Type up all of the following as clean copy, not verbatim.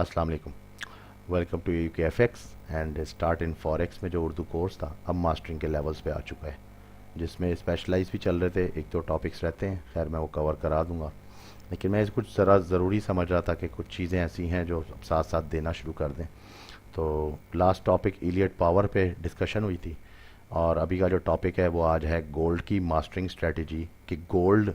अस्सलाम वालेकुम। Welcome to UKFX and start in forex में जो उर्दू कोर्स था अब मास्टरिंग के लेवल्स पे आ चुका है, जिसमें स्पेशलाइज भी चल रहे थे। एक तो टॉपिक्स रहते हैं, खैर मैं वो कवर करा दूंगा, लेकिन मैं कुछ ज़रा ज़रूरी समझ रहा था कि कुछ चीज़ें ऐसी हैं जो साथ साथ देना शुरू कर दें। तो लास्ट टॉपिक इलियट पावर पे डिस्कशन हुई थी, और अभी का जो टॉपिक है वो आज है गोल्ड की मास्टरिंग स्ट्रेटजी, कि गोल्ड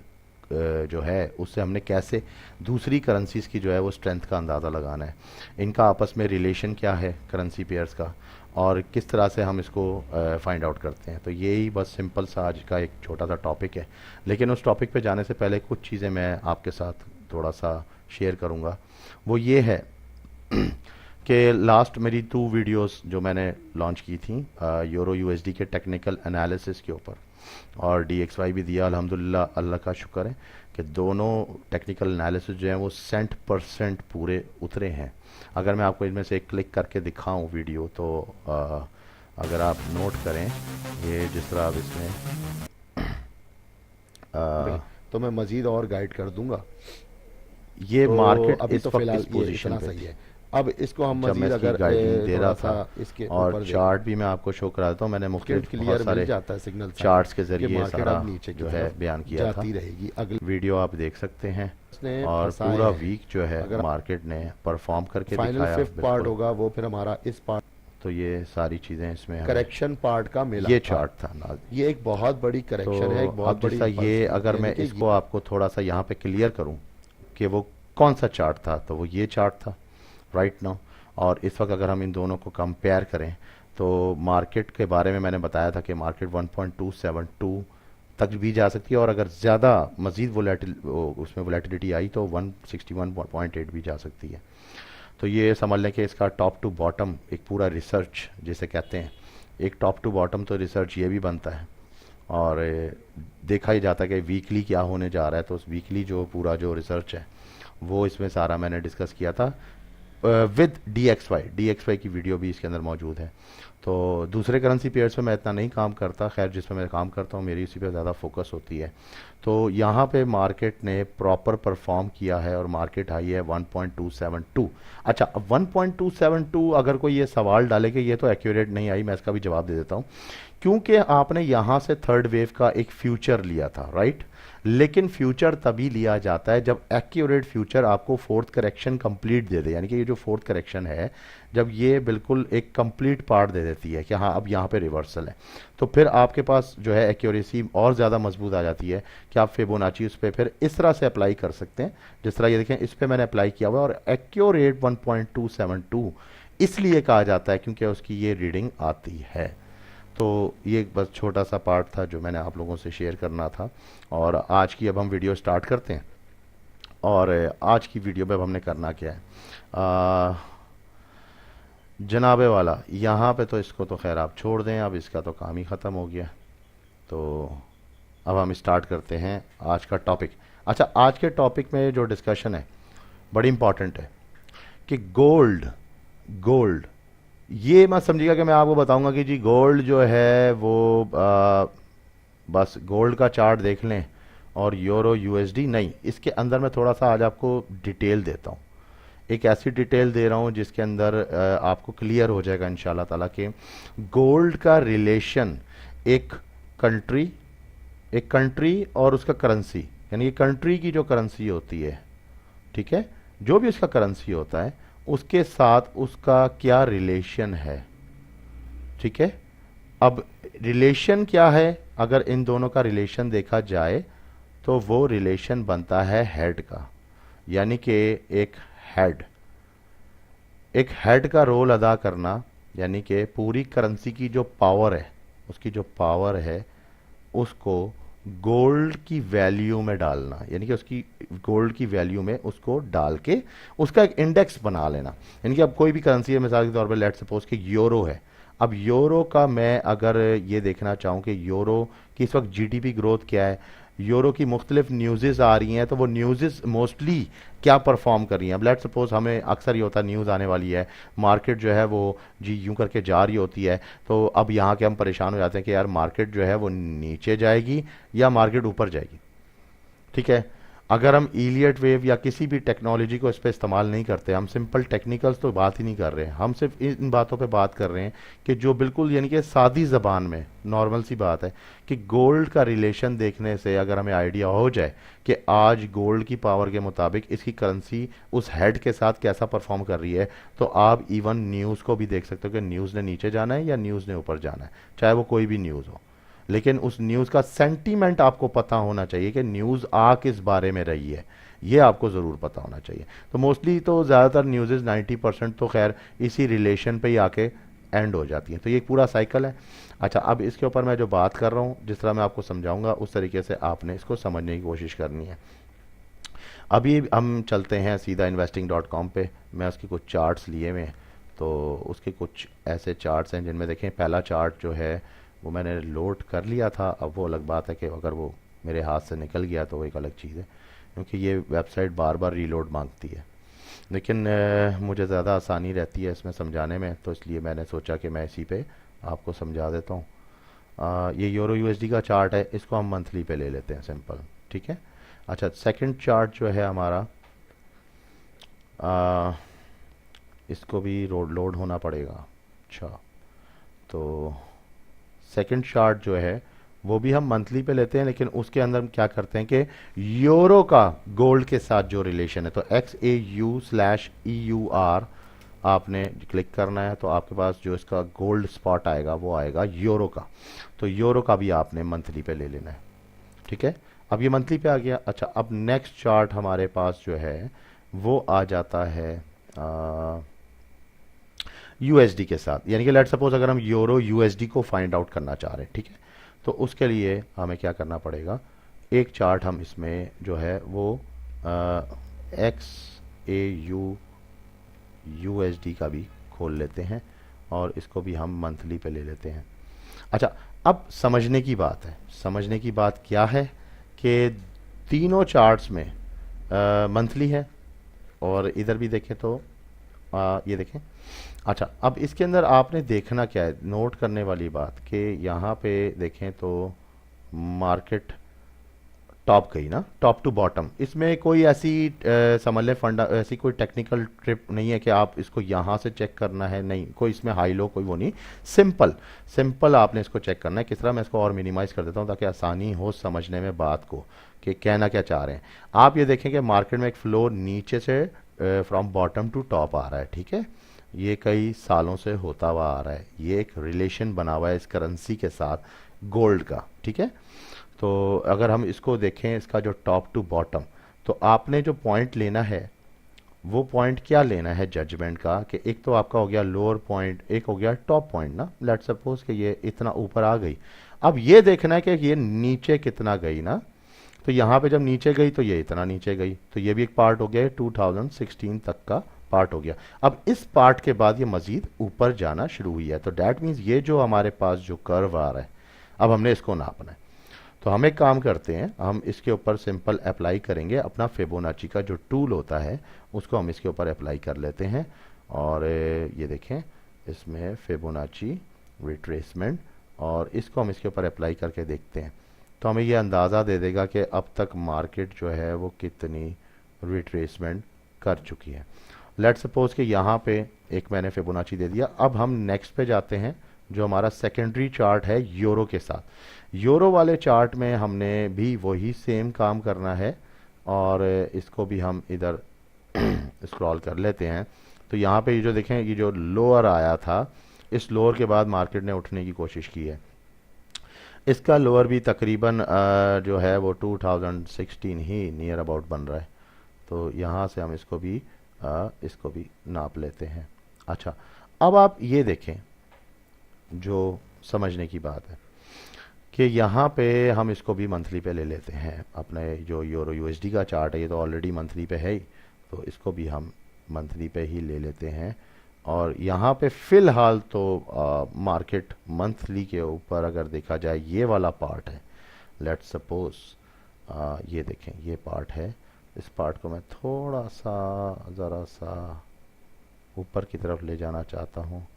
जो है उससे हमने कैसे दूसरी करेंसीज की जो है वो स्ट्रेंथ का अंदाज़ा लगाना है, इनका आपस में रिलेशन क्या है करेंसी पेयर्स का, और किस तरह से हम इसको फाइंड आउट करते हैं। तो यही बस सिंपल सा आज का एक छोटा सा टॉपिक है। लेकिन उस टॉपिक पे जाने से पहले कुछ चीज़ें मैं आपके साथ थोड़ा सा शेयर करूँगा। वो ये है कि लास्ट मेरी 2 वीडियोस जो मैंने लॉन्च की थी यूरो यूएसडी के टेक्निकल एनालिसिस के ऊपर, और DXY भी दिया अल्हम्दुलिल्लाह, अल्लाह का शुक्र है कि दोनों टेक्निकल एनालिसिस जो हैं वो 100% पूरे उतरे हैं। अगर मैं आपको इनमें से एक क्लिक करके दिखाऊं वीडियो, तो अगर आप नोट करें, ये जिस तरह अब इसमें बिल आ, तो मैं मजीद और गाइड कर दूंगा। ये तो मार्केट अभी इस तो वक्त फिलहाल इस ये पोजीशन इतना पे सही थी है। अब इसको हम जब मैं मजीद इसकी अगर गाइडिंग दे रहा थोड़ा सा था, इसके और ऊपर देखें, चार्ट भी मैं आपको शो करा देता हूँ। मैंने इसके मुख्तलिफ बहुत क्लियर मिल सारे जाता है सिग्नल साइन चार्ट्स के कि ज़रिए मार्केट सारा अब नीचे की जो है तरफ बयान किया था। जाती रहेगी। अगले वीडियो आप देख सकते हैं, इसने और फंसाए पूरा हैं। वीक जो है अगर मार्केट ने परफॉर्म करके फाइनल दिखाया फिफ्थ पार्ट बिल्कुल। होगा वो फिर हमारा इस पार्ट तो ये सारी चीज़ें इसमें हमें, करेक्शन पार्ट का मिला ये था। चार्ट था ना। ये एक बहुत बड़ी तो करेक्शन है, एक बहुत अब बड़ी जैसा इम्पल्स ये, थी, अगर यानी मैं कि इसको आपको थोड़ा सा यहाँ पे क्लियर करूँ कि वो कौन सा चार्ट था, तो वो ये चार्ट था राइट नाउ। और इस वक्त अगर हम इन दोनों को कंपेयर करें, तो मार्केट के बारे में मैंने बताया था कि मार्केट 1.272 तक भी जा सकती है, और अगर ज़्यादा मज़ीद उसमें वोलेटिलिटी आई तो 161.8 भी जा सकती है। तो ये समझ लें कि इसका टॉप टू बॉटम एक पूरा रिसर्च जिसे कहते हैं, एक टॉप टू बॉटम तो रिसर्च ये भी बनता है। और देखा ही जाता है कि वीकली क्या होने जा रहा है, तो उस वीकली जो पूरा जो रिसर्च है वो इसमें सारा मैंने डिस्कस किया था विद डी एक्स वाई की वीडियो भी इसके अंदर मौजूद है। तो दूसरे करेंसी पेयर्स पे मैं इतना नहीं काम करता, खैर जिस पे मैं काम करता हूँ मेरी उसी पे ज़्यादा फोकस होती है। तो यहाँ पे मार्केट ने प्रॉपर परफॉर्म किया है, और मार्केट हाई है 1.272। अच्छा, अब 1.272 अगर कोई ये सवाल डाले कि ये तो एक्यूरेट नहीं आई, मैं इसका भी जवाब दे देता हूँ। क्योंकि आपने यहाँ से थर्ड वेव का एक फ्यूचर लिया था, राइट। लेकिन फ्यूचर तभी लिया जाता है जब एक्यूरेट फ्यूचर आपको फोर्थ करेक्शन कंप्लीट दे दे, यानी कि ये जो फोर्थ करेक्शन है, जब ये बिल्कुल एक कंप्लीट पार्ट दे देती है कि हाँ अब यहाँ पे रिवर्सल है, तो फिर आपके पास जो है एक्यूरेसी और ज़्यादा मजबूत आ जाती है कि आप फिबोनाची उस पर फिर इस तरह से अप्लाई कर सकते हैं, जिस तरह ये देखें इस पर मैंने अप्लाई किया हुआ है। और एक्यूरेट 1.272 इसलिए कहा जाता है क्योंकि उसकी ये रीडिंग आती है। तो ये एक बस छोटा सा पार्ट था जो मैंने आप लोगों से शेयर करना था। और आज की अब हम वीडियो स्टार्ट करते हैं। और आज की वीडियो में अब हमने करना क्या है, जनाबे वाला यहाँ पे, तो इसको तो खैर आप छोड़ दें, अब इसका तो काम ही ख़त्म हो गया। तो अब हम स्टार्ट करते हैं आज का टॉपिक। अच्छा, आज के टॉपिक में जो डिस्कशन है बड़ी इंपॉर्टेंट है कि गोल्ड गोल्ड ये मत समझिएगा कि मैं आपको बताऊंगा कि जी गोल्ड जो है वो बस गोल्ड का चार्ट देख लें और यूरो यूएसडी नहीं, इसके अंदर मैं थोड़ा सा आज आपको डिटेल देता हूँ। एक ऐसी डिटेल दे रहा हूँ जिसके अंदर आपको क्लियर हो जाएगा इंशाल्लाह ताला कि गोल्ड का रिलेशन एक कंट्री एक कंट्री और उसका करेंसी, यानी कि कंट्री की जो करेंसी होती है, ठीक है, जो भी उसका करेंसी होता है उसके साथ उसका क्या रिलेशन है। ठीक है, अब रिलेशन क्या है, अगर इन दोनों का रिलेशन देखा जाए तो वो रिलेशन बनता है हेड का, यानी कि हेड एक हेड का रोल अदा करना, यानी कि पूरी करेंसी की जो पावर है, उसकी जो पावर है उसको गोल्ड की वैल्यू में डालना, यानी कि उसकी गोल्ड की वैल्यू में उसको डाल के उसका एक इंडेक्स बना लेना। यानी कि अब कोई भी करेंसी है, मिसाल के तौर पर लेट सपोज कि यूरो है। अब यूरो का मैं अगर ये देखना चाहूँ कि यूरो की इस वक्त जीडीपी ग्रोथ क्या है, यूरो की मुख्तलिफ न्यूज़ेस आ रही हैं, तो वो न्यूज़ेस मोस्टली क्या परफॉर्म कर रही हैं। अब लेट सपोज हमें अक्सर ये होता है न्यूज़ आने वाली है, मार्केट जो है वो जी यूं करके जा रही होती है, तो अब यहाँ के हम परेशान हो जाते हैं कि यार मार्केट जो है वो नीचे जाएगी या मार्केट ऊपर जाएगी। ठीक है, अगर हम इलियट वेव या किसी भी टेक्नोलॉजी को इस पर इस्तेमाल नहीं करते, हम सिंपल टेक्निकल्स तो बात ही नहीं कर रहे हैं, हम सिर्फ इन बातों पे बात कर रहे हैं कि जो बिल्कुल यानी कि सादी ज़बान में नॉर्मल सी बात है कि गोल्ड का रिलेशन देखने से अगर हमें आइडिया हो जाए कि आज गोल्ड की पावर के मुताबिक इसकी करेंसी उस हेड के साथ कैसा परफॉर्म कर रही है, तो आप इवन न्यूज़ को भी देख सकते हो कि न्यूज़ ने नीचे जाना है या न्यूज़ ने ऊपर जाना है, चाहे वो कोई भी न्यूज़ हो। लेकिन उस न्यूज़ का सेंटीमेंट आपको पता होना चाहिए कि न्यूज़ आ किस बारे में रही है, ये आपको ज़रूर पता होना चाहिए। तो मोस्टली तो ज़्यादातर न्यूज़ 90% तो खैर इसी रिलेशन पे ही आके एंड हो जाती हैं, तो ये एक पूरा साइकिल है। अच्छा, अब इसके ऊपर मैं जो बात कर रहा हूँ, जिस तरह मैं आपको समझाऊंगा उस तरीके से आपने इसको समझने की कोशिश करनी है। अभी हम चलते हैं सीधा investing.com पे। मैं उसके कुछ चार्ट्स लिए हुए हैं, तो उसके कुछ ऐसे चार्ट्स हैं जिनमें देखें पहला चार्ट जो है वो मैंने लोड कर लिया था। अब वो अलग बात है कि अगर वो मेरे हाथ से निकल गया तो वो एक अलग चीज़ है, क्योंकि ये वेबसाइट बार बार रीलोड मांगती है। लेकिन मुझे ज़्यादा आसानी रहती है इसमें समझाने में, तो इसलिए मैंने सोचा कि मैं इसी पे आपको समझा देता हूँ। ये यूरो यूएसडी का चार्ट है, इसको हम मंथली पे ले लेते हैं सिंपल, ठीक है। अच्छा, सेकंड चार्ट जो है हमारा, आ, इसको भी लोड होना पड़ेगा। अच्छा, तो सेकंड चार्ट जो है वो भी हम मंथली पे लेते हैं, लेकिन उसके अंदर हम क्या करते हैं कि यूरो का गोल्ड के साथ जो रिलेशन है, तो XAU/EUR आपने क्लिक करना है, तो आपके पास जो इसका गोल्ड स्पॉट आएगा वो आएगा यूरो का। तो यूरो का भी आपने मंथली पे ले लेना है, ठीक है। अब ये मंथली पे आ गया। अच्छा, अब नेक्स्ट चार्ट हमारे पास जो है वो आ जाता है यूएसडी के साथ, यानी कि लेट सपोज अगर हम यूरो यूएसडी को फाइंड आउट करना चाह रहे हैं, ठीक है, तो उसके लिए हमें क्या करना पड़ेगा, एक चार्ट हम इसमें जो है वो XAU/USD का भी खोल लेते हैं और इसको भी हम मंथली पे ले लेते हैं। अच्छा, अब समझने की बात है, समझने की बात क्या है कि तीनों चार्ट्स में मंथली है, और इधर भी देखें तो ये देखें। अच्छा, अब इसके अंदर आपने देखना क्या है, नोट करने वाली बात कि यहाँ पे देखें तो मार्केट टॉप गई ना, टॉप टू बॉटम। इसमें कोई ऐसी समझ लें फंडा, ऐसी कोई टेक्निकल ट्रिप नहीं है कि आप इसको यहाँ से चेक करना है, नहीं, कोई इसमें हाई लो कोई वो नहीं। सिंपल सिंपल आपने इसको चेक करना है। किस तरह, मैं इसको और मिनिमाइज कर देता हूँ ताकि आसानी हो समझने में बात को कि कहना क्या चाह रहे हैं। आप ये देखें कि मार्केट में एक फ्लो नीचे से फ्रॉम बॉटम टू टॉप आ रहा है, ठीक है। ये कई सालों से होता हुआ आ रहा है, ये एक रिलेशन बना हुआ है इस करेंसी के साथ गोल्ड का, ठीक है। तो अगर हम इसको देखें, इसका जो टॉप टू बॉटम, तो आपने जो पॉइंट लेना है वो पॉइंट क्या लेना है जजमेंट का, कि एक तो आपका हो गया लोअर पॉइंट, एक हो गया टॉप पॉइंट ना। लेट सपोज कि ये इतना ऊपर आ गई, अब ये देखना है कि ये नीचे कितना गई ना। तो यहाँ पे जब नीचे गई तो ये इतना नीचे गई, तो ये भी एक पार्ट हो गया, 2016 तक का पार्ट हो गया। अब इस पार्ट के बाद ये मजीद ऊपर जाना शुरू हुई है, तो डैट मीन्स ये जो हमारे पास जो कर्व आ रहा है, अब हमने इसको नापना है। तो हम एक काम करते हैं, हम इसके ऊपर सिंपल अप्लाई करेंगे अपना फिबोनाची का जो टूल होता है, उसको हम इसके ऊपर अप्लाई कर लेते हैं। और ये देखें, इसमें फिबोनाची रिट्रेसमेंट, और इसको हम इसके ऊपर अप्लाई करके देखते हैं, तो हमें ये अंदाज़ा दे देगा कि अब तक मार्केट जो है वो कितनी रिट्रेसमेंट कर चुकी है। लेट सपोज कि यहाँ पे एक मैंने फिबोनाची दे दिया। अब हम नेक्स्ट पे जाते हैं, जो हमारा सेकेंडरी चार्ट है यूरो के साथ। यूरो वाले चार्ट में हमने भी वही सेम काम करना है, और इसको भी हम इधर स्क्रॉल कर लेते हैं। तो यहाँ पे ये जो देखें, ये जो लोअर आया था, इस लोअर के बाद मार्केट ने उठने की कोशिश की है। इसका लोअर भी तकरीबन जो है वो 2016 ही नियर अबाउट बन रहा है, तो यहाँ से हम इसको भी नाप लेते हैं। अच्छा, अब आप ये देखें, जो समझने की बात है कि यहाँ पे हम इसको भी मंथली पे ले लेते हैं। अपने जो यूरो यूएसडी का चार्ट है, ये तो ऑलरेडी मंथली पे है ही, तो इसको भी हम मंथली पे ही ले लेते हैं। और यहाँ पे फ़िलहाल तो मार्केट मंथली के ऊपर अगर देखा जाए, ये वाला पार्ट है। लेट सपोज ये देखें, ये पार्ट है, इस पार्ट को मैं थोड़ा सा ज़रा सा ऊपर की तरफ ले जाना चाहता हूँ।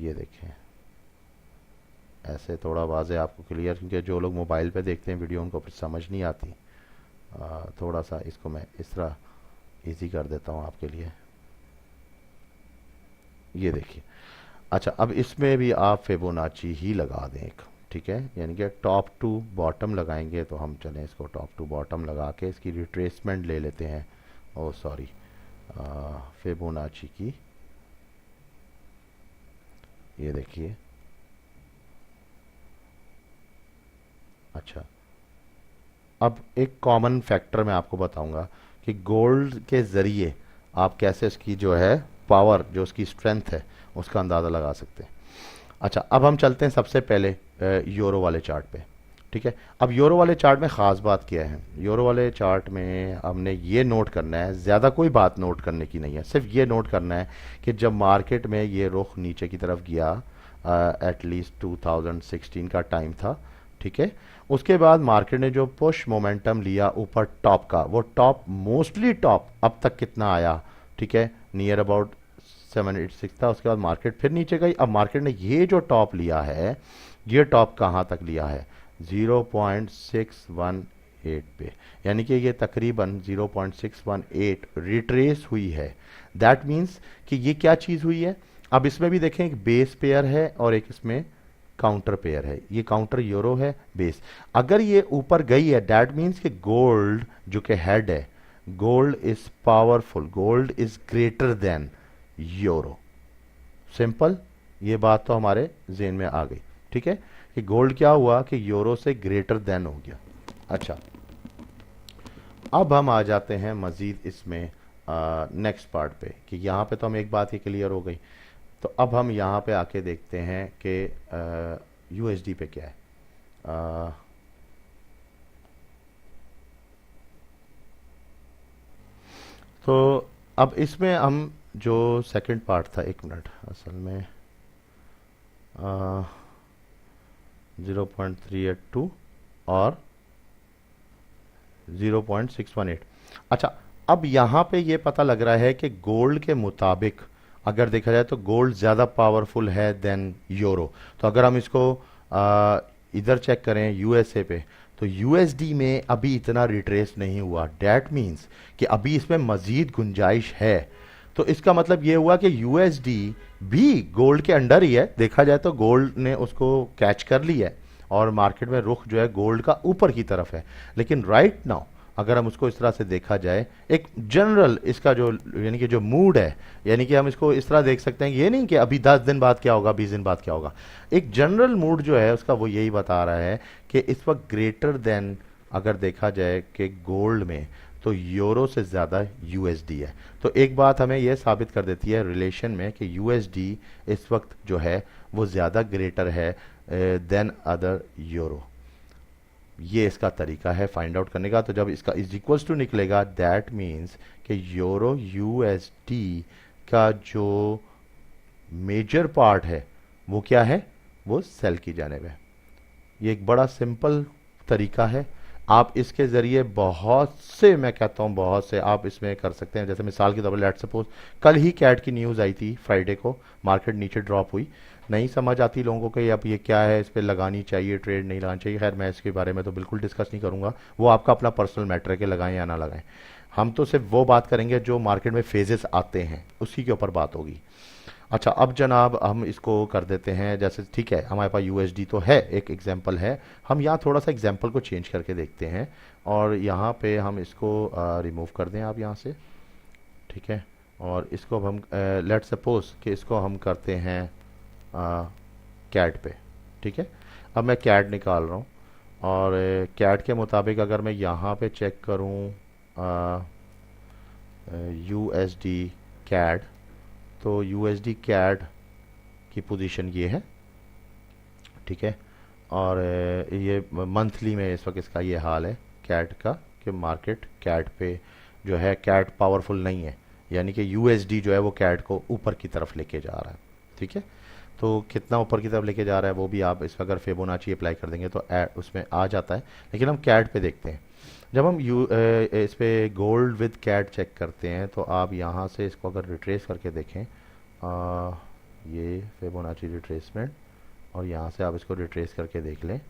ये देखें, ऐसे थोड़ा वाज़े आपको क्लियर, क्योंकि जो लोग मोबाइल पे देखते हैं वीडियो, उनको फिर समझ नहीं आती। थोड़ा सा इसको मैं इस तरह इजी कर देता हूँ आपके लिए। ये देखिए। अच्छा, अब इसमें भी आप फिबोनाची ही लगा दें एक, ठीक है, यानी कि टॉप टू बॉटम लगाएंगे। तो हम चलें इसको टॉप टू बॉटम लगा के इसकी रिट्रेसमेंट ले लेते हैं। ओ सॉरी, फिबोनाची की, ये देखिए। अच्छा, अब एक कॉमन फैक्टर मैं आपको बताऊंगा कि गोल्ड के ज़रिए आप कैसे इसकी जो है पावर, जो उसकी स्ट्रेंथ है, उसका अंदाज़ा लगा सकते हैं। अच्छा, अब हम चलते हैं सबसे पहले यूरो वाले चार्ट पे, ठीक है। अब यूरो वाले चार्ट में ख़ास बात क्या है, यूरो वाले चार्ट में हमने ये नोट करना है, ज़्यादा कोई बात नोट करने की नहीं है, सिर्फ ये नोट करना है कि जब मार्केट में ये रुख नीचे की तरफ गया, एटलीस्ट 2016 का टाइम था, ठीक है। उसके बाद मार्केट ने जो पुश मोमेंटम लिया ऊपर टॉप का, वो टॉप मोस्टली टॉप अब तक कितना आया, ठीक है, नियर अबाउट 786 था। उसके बाद मार्केट फिर नीचे गई। अब मार्केट ने ये जो टॉप लिया है, ये टॉप कहाँ तक लिया है, 0.618 पे, यानी कि ये तकरीबन 0.618 रिट्रेस हुई है। दैट मीन्स कि ये क्या चीज़ हुई है। अब इसमें भी देखें, एक बेस पेयर है और एक इसमें काउंटर पेयर है। ये काउंटर यूरो है, बेस। अगर ये ऊपर गई है, दैट मीन्स कि गोल्ड जो कि हेड है, gold is powerful, gold is greater than euro. Simple, ये बात तो हमारे जेन में आ गई, ठीक है, कि गोल्ड क्या हुआ कि यूरो से ग्रेटर देन हो गया। अच्छा, अब हम आ जाते हैं मजीद इसमें नेक्स्ट पार्ट पे, कि यहाँ पे तो हम एक बात ही क्लियर हो गई। तो अब हम यहाँ पे आके देखते हैं कि यूएसडी पे क्या है। तो अब इसमें हम जो सेकंड पार्ट था, एक मिनट, असल में 0.382 और 0.618। अच्छा, अब यहाँ पे ये पता लग रहा है कि गोल्ड के मुताबिक अगर देखा जाए तो गोल्ड ज़्यादा पावरफुल है देन यूरो। तो अगर हम इसको इधर चेक करें यूएसए पे, तो यूएसडी में अभी इतना रिट्रेस नहीं हुआ। डैट मीन्स कि अभी इसमें मज़ीद गुंजाइश है। तो इसका मतलब ये हुआ कि यूएसडी भी गोल्ड के अंडर ही है। देखा जाए तो गोल्ड ने उसको कैच कर लिया है और मार्केट में रुख जो है गोल्ड का ऊपर की तरफ है। लेकिन राइट नाउ अगर हम उसको इस तरह से देखा जाए, एक जनरल इसका जो यानी कि जो मूड है, यानी कि हम इसको इस तरह देख सकते हैं, ये नहीं कि अभी 10 दिन बाद क्या होगा, 20 दिन बाद क्या होगा। एक जनरल मूड जो है उसका वो यही बता रहा है कि इस वक्त ग्रेटर देन अगर देखा जाए कि गोल्ड में, तो यूरो से ज़्यादा यूएसडी है। तो एक बात हमें यह साबित कर देती है रिलेशन में कि यूएसडी इस वक्त जो है वो ज़्यादा ग्रेटर है देन अदर यूरो। ये इसका तरीका है फाइंड आउट करने का। तो जब इसका इज इक्वल्स टू निकलेगा, दैट मीन्स कि यूरो यूएसडी का जो मेजर पार्ट है वो क्या है, वो सेल की जानिब है। ये एक बड़ा सिंपल तरीका है। आप इसके ज़रिए बहुत से, मैं कहता हूँ बहुत से, आप इसमें कर सकते हैं। जैसे मिसाल के तौर पर लेट सपोज कल ही कैट की न्यूज़ आई थी, फ्राइडे को मार्केट नीचे ड्रॉप हुई। नहीं समझ आती लोगों को कि अब ये क्या है, इस पर लगानी चाहिए ट्रेड, नहीं लगानी चाहिए। खैर मैं इसके बारे में तो बिल्कुल डिस्कस नहीं करूँगा, वो आपका अपना पर्सनल मैटर है कि लगाएं या ना लगाएं। हम तो सिर्फ वो बात करेंगे जो मार्केट में फेजेस आते हैं, उसी के ऊपर बात होगी। अच्छा, अब जनाब हम इसको कर देते हैं, जैसे ठीक है हमारे पास यूएसडी तो है, एक एग्जांपल है। हम यहाँ थोड़ा सा एग्जांपल को चेंज करके देखते हैं और यहाँ पे हम इसको रिमूव कर दें आप यहाँ से, ठीक है। और इसको अब हम लेट सपोज कि इसको हम करते हैं कैट पे, ठीक है। अब मैं कैट निकाल रहा हूँ और कैट के मुताबिक अगर मैं यहाँ पे चेक करूँ यूएसडी कैट, तो यूएसडी कैट की पोजीशन ये है, ठीक है। और ये मंथली में इस वक्त इसका ये हाल है कैट का कि मार्केट कैट पे जो है, कैट पावरफुल नहीं है, यानी कि यूएसडी जो है वो कैट को ऊपर की तरफ लेके जा रहा है, ठीक है। तो कितना ऊपर की तरफ लेके जा रहा है वो भी आप इस अगर फिबोनाची अप्लाई कर देंगे तो उसमें आ जाता है। लेकिन हम कैट पे देखते हैं। जब हम इस पे गोल्ड विद कैट चेक करते हैं, तो आप यहाँ से इसको अगर रिट्रेस करके देखें, ये फिबोनाची रिट्रेसमेंट, और यहाँ से आप इसको रिट्रेस करके देख लें,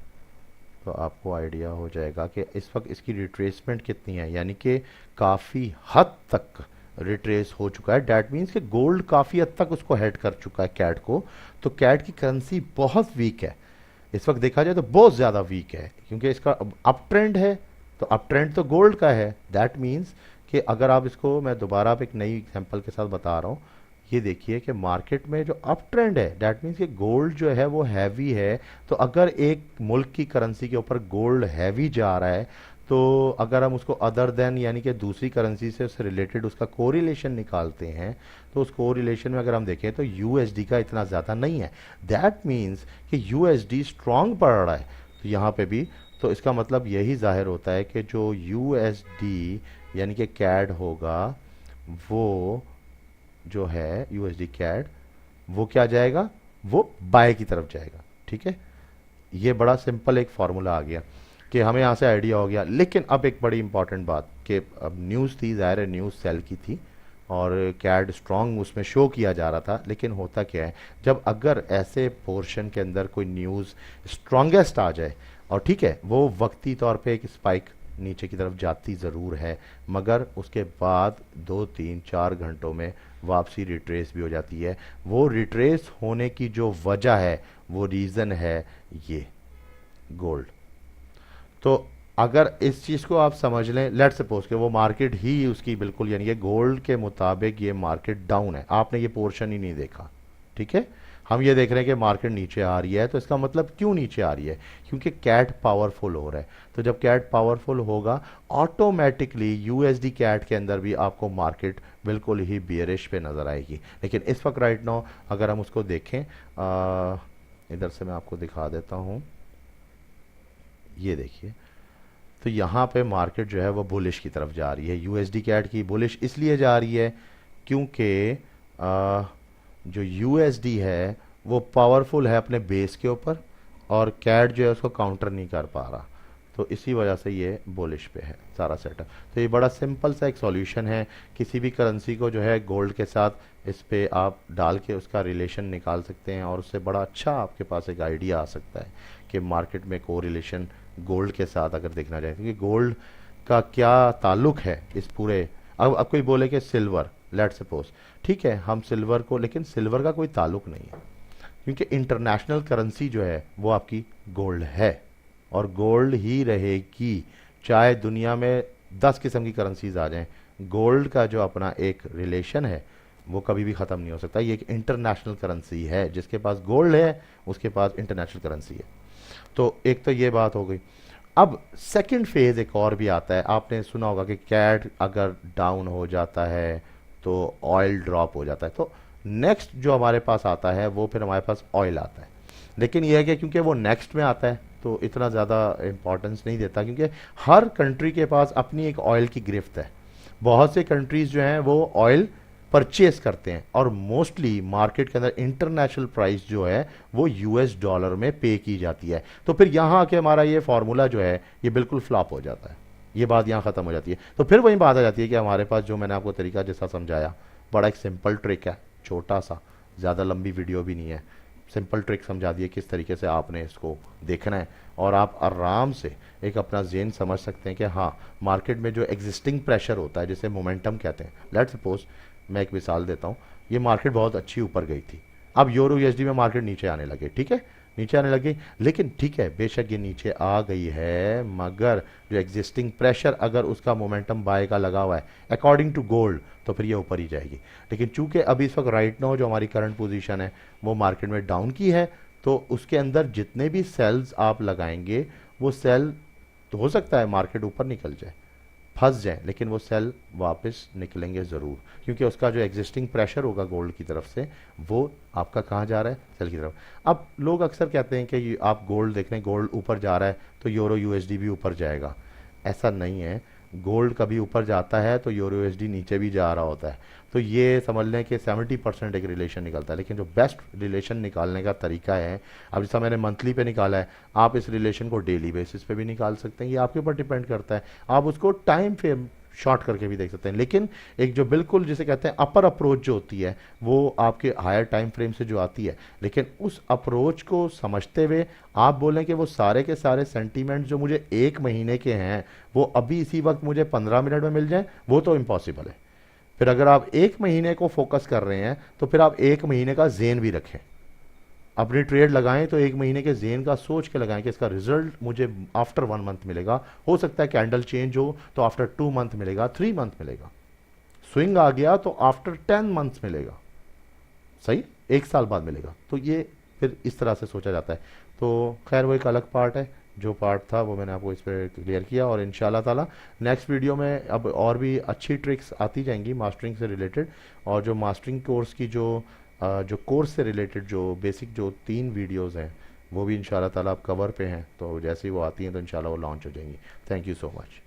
तो आपको आइडिया हो जाएगा कि इस वक्त इसकी रिट्रेसमेंट कितनी है, यानी कि काफ़ी हद तक रिट्रेस हो चुका है। डैट मीन्स कि गोल्ड काफ़ी हद तक उसको हेड कर चुका है कैट को। तो कैट की करेंसी बहुत वीक है इस वक्त, देखा जाए तो बहुत ज़्यादा वीक है, क्योंकि इसका अप ट्रेंड है। तो अप ट्रेंड तो गोल्ड का है। दैट मीन्स कि अगर आप इसको, मैं दोबारा आप एक नई एग्जांपल के साथ बता रहा हूँ, ये देखिए कि मार्केट में जो अप ट्रेंड है, दैट मीन्स कि गोल्ड जो है वो हैवी है। तो अगर एक मुल्क की करेंसी के ऊपर गोल्ड हैवी जा रहा है, तो अगर हम उसको अदर देन यानी कि दूसरी करेंसी से उससे रिलेटेड उसका कोरिलेशन निकालते हैं, तो उस कोरिलेशन में अगर हम देखें तो यूएसडी का इतना ज़्यादा नहीं है। दैट मीन्स कि यूएसडी स्ट्रांग पड़ रहा है। तो यहाँ पे भी तो इसका मतलब यही जाहिर होता है कि जो यूएसडी यानी कि कैड होगा, वो जो है यूएसडी कैड, वो क्या जाएगा, वो बाय की तरफ जाएगा। ठीक है, ये बड़ा सिंपल एक फार्मूला आ गया कि हमें यहाँ से आइडिया हो गया। लेकिन अब एक बड़ी इंपॉर्टेंट बात कि अब न्यूज़ थी, ज़ाहिर है न्यूज़ सेल की थी और कैड स्ट्रांग उसमें शो किया जा रहा था। लेकिन होता क्या है, जब अगर ऐसे पोर्शन के अंदर कोई न्यूज़ स्ट्रांगेस्ट आ जाए, और ठीक है वो वक्ती तौर पे एक स्पाइक नीचे की तरफ जाती ज़रूर है, मगर उसके बाद 2 3 4 घंटों में वापसी रिट्रेस भी हो जाती है। वो रिट्रेस होने की जो वजह है, वो रीज़न है ये गोल्ड। तो अगर इस चीज़ को आप समझ लें, लेट सपोज कि वो मार्केट ही उसकी बिल्कुल यानी कि गोल्ड के मुताबिक ये मार्केट डाउन है, आपने ये पोर्शन ही नहीं देखा। ठीक है, हम ये देख रहे हैं कि मार्केट नीचे आ रही है। तो इसका मतलब क्यों नीचे आ रही है, क्योंकि कैट पावरफुल हो रहा है। तो जब कैट पावरफुल होगा, ऑटोमेटिकली यूएसडी कैट के अंदर भी आपको मार्केट बिल्कुल ही बियरिश पे नज़र आएगी। लेकिन इस वक्त राइट नाउ अगर हम उसको देखें, इधर से मैं आपको दिखा देता हूँ, ये देखिए। तो यहाँ पे मार्केट जो है वो बुलिश की तरफ जा रही है। यूएसडी कैट की बुलिश इसलिए जा रही है क्योंकि जो यूएसडी है वो पावरफुल है अपने बेस के ऊपर, और कैट जो है उसको काउंटर नहीं कर पा रहा। तो इसी वजह से ये बुलिश पे है सारा सेटअप। तो ये बड़ा सिंपल सा एक सॉल्यूशन है। किसी भी करेंसी को जो है गोल्ड के साथ इस पे आप डाल के उसका रिलेशन निकाल सकते हैं, और उससे बड़ा अच्छा आपके पास एक आइडिया आ सकता है कि मार्केट में को रिलेशन गोल्ड के साथ अगर देखना जाए, क्योंकि गोल्ड का क्या ताल्लुक है इस पूरे। अब कोई बोले कि सिल्वर, लेट सपोज, ठीक है हम सिल्वर को, लेकिन सिल्वर का कोई ताल्लुक नहीं है, क्योंकि इंटरनेशनल करेंसी जो है वो आपकी गोल्ड है, और गोल्ड ही रहेगी। चाहे दुनिया में 10 किस्म की करेंसीज आ जाएं, गोल्ड का जो अपना एक रिलेशन है वो कभी भी ख़त्म नहीं हो सकता। ये एक इंटरनेशनल करेंसी है, जिसके पास गोल्ड है उसके पास इंटरनेशनल करेंसी है। तो एक तो ये बात हो गई। अब सेकंड फेज एक और भी आता है, आपने सुना होगा कि कैट अगर डाउन हो जाता है तो ऑयल ड्रॉप हो जाता है। तो नेक्स्ट जो हमारे पास आता है वो फिर हमारे पास ऑयल आता है। लेकिन यह है कि क्योंकि वो नेक्स्ट में आता है तो इतना ज़्यादा इंपॉर्टेंस नहीं देता, क्योंकि हर कंट्री के पास अपनी एक ऑयल की गिरफ्त है। बहुत से कंट्रीज जो हैं वो ऑयल परचेज करते हैं, और मोस्टली मार्केट के अंदर इंटरनेशनल प्राइस जो है वो यूएस डॉलर में पे की जाती है। तो फिर यहाँ आके हमारा ये फार्मूला जो है ये बिल्कुल फ्लॉप हो जाता है, ये बात यहाँ ख़त्म हो जाती है। तो फिर वही बात आ जाती है कि हमारे पास जो मैंने आपको तरीका जैसा समझाया, बड़ा एक सिंपल ट्रिक है, छोटा सा, ज़्यादा लंबी वीडियो भी नहीं है, सिंपल ट्रिक समझा दिए किस तरीके से आपने इसको देखना है, और आप आराम से एक अपना ज़ेन समझ सकते हैं कि हाँ मार्केट में जो एग्जिस्टिंग प्रेशर होता है, जिसे मोमेंटम कहते हैं। लेट सपोज मैं एक मिसाल देता हूँ, ये मार्केट बहुत अच्छी ऊपर गई थी, अब यूरो यूएसडी में मार्केट नीचे आने लगे, ठीक है नीचे आने लगी। लेकिन ठीक है बेशक ये नीचे आ गई है, मगर जो एग्जिस्टिंग प्रेशर अगर उसका मोमेंटम बाय का लगा हुआ है अकॉर्डिंग टू गोल्ड, तो फिर ये ऊपर ही जाएगी। लेकिन चूंकि अभी इस वक्त राइट नाउ जो हमारी करंट पोजीशन है वो मार्केट में डाउन की है, तो उसके अंदर जितने भी सेल्स आप लगाएंगे वो सेल, तो हो सकता है मार्केट ऊपर निकल जाए, फंस जाए, लेकिन वो सेल वापस निकलेंगे ज़रूर, क्योंकि उसका जो एग्जिस्टिंग प्रेशर होगा गोल्ड की तरफ से वो आपका कहाँ जा रहा है, सेल की तरफ। अब लोग अक्सर कहते हैं कि आप गोल्ड देख रहे हैं, गोल्ड ऊपर जा रहा है तो यूरो यूएसडी भी ऊपर जाएगा। ऐसा नहीं है, गोल्ड कभी ऊपर जाता है तो यूरो यूएसडी नीचे भी जा रहा होता है। तो ये समझ लें कि 70% एक रिलेशन निकलता है, लेकिन जो बेस्ट रिलेशन निकालने का तरीका है, अब जैसा मैंने मंथली पे निकाला है, आप इस रिलेशन को डेली बेसिस पे भी निकाल सकते हैं, ये आपके ऊपर डिपेंड करता है। आप उसको टाइम शॉर्ट करके भी देख सकते हैं, लेकिन एक जो बिल्कुल जिसे कहते हैं अपर अप्रोच जो होती है वो आपके हायर टाइम फ्रेम से जो आती है, लेकिन उस अप्रोच को समझते हुए आप बोलें कि वो सारे के सारे सेंटीमेंट जो मुझे 1 महीने के हैं वो अभी इसी वक्त मुझे 15 मिनट में मिल जाएं, वो तो इम्पॉसिबल है। फिर अगर आप 1 महीने को फोकस कर रहे हैं तो फिर आप 1 महीने का जेन भी रखें, अपनी ट्रेड लगाएं तो 1 महीने के जेन का सोच के लगाएं कि इसका रिजल्ट मुझे आफ्टर 1 मंथ मिलेगा। हो सकता है कैंडल चेंज हो तो आफ्टर 2 मंथ मिलेगा, 3 मंथ मिलेगा, स्विंग आ गया तो आफ्टर 10 मंथ्स मिलेगा, सही 1 साल बाद मिलेगा। तो ये फिर इस तरह से सोचा जाता है। तो खैर वो एक अलग पार्ट है, जो पार्ट था वो मैंने आपको इस पर क्लियर किया, और इंशाल्लाह ताला नेक्स्ट वीडियो में अब और भी अच्छी ट्रिक्स आती जाएंगी मास्टरिंग से रिलेटेड, और जो मास्टरिंग कोर्स की जो कोर्स से रिलेटेड जो बेसिक जो 3 वीडियोस हैं वो भी इंशाल्लाह ताला अब कवर पे हैं, तो जैसे ही वो आती हैं तो इंशाल्लाह वो लॉन्च हो जाएंगी। Thank you so much.